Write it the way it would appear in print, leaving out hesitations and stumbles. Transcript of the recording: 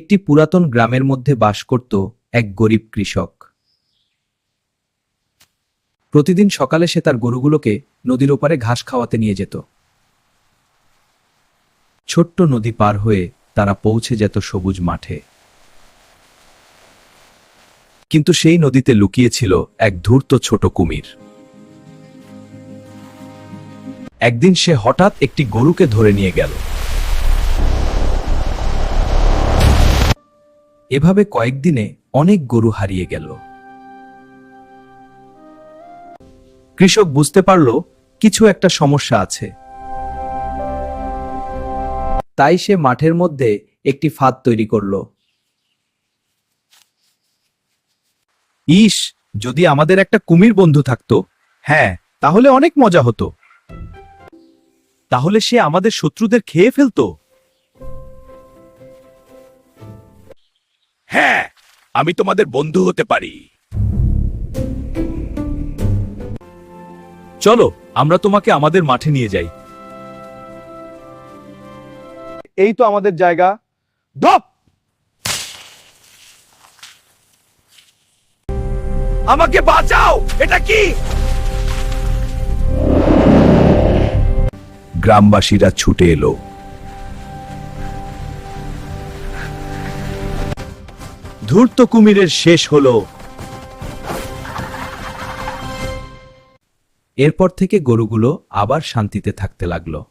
একটি পুরাতন গ্রামের মধ্যে বাস করত এক গরিব কৃষক। প্রতিদিন সকালে সে তার গরুগুলোকে নদীর ওপারে ঘাস খাওয়াতে নিয়ে যেত। ছোট্ট নদী পার হয়ে তারা পৌঁছে যেত সবুজ মাঠে। কিন্তু সেই নদীতে লুকিয়ে ছিল এক ধূর্ত ছোট কুমির। একদিন সে হঠাৎ একটি গরুকে ধরে নিয়ে গেল। এভাবে কয়েকদিনে অনেক গরু হারিয়ে গেল। কৃষক বুঝতে পারল কিছু একটা সমস্যা আছে। তাই সে মাঠের মধ্যে একটি ফাঁদ তৈরি করল। ইস, যদি আমাদের একটা কুমির বন্ধু থাকতো, হ্যাঁ, তাহলে অনেক মজা হতো। তাহলে সে আমাদের শত্রুদের খেয়ে ফেলতো। হ্যাঁ, আমি তোমাদের বন্ধু হতে পারি। চলো, আমরা তোমাকে আমাদের মাঠে নিয়ে যাই। এই তো আমাদের জায়গা। ধপ! আমাকে বাঁচাও! এটা কি? গ্রামবাসীরা ছুটে এলো। ধূর্ত কুমিরের শেষ হলো। এরপর থেকে গরুগুলো আবার শান্তিতে থাকতে লাগলো।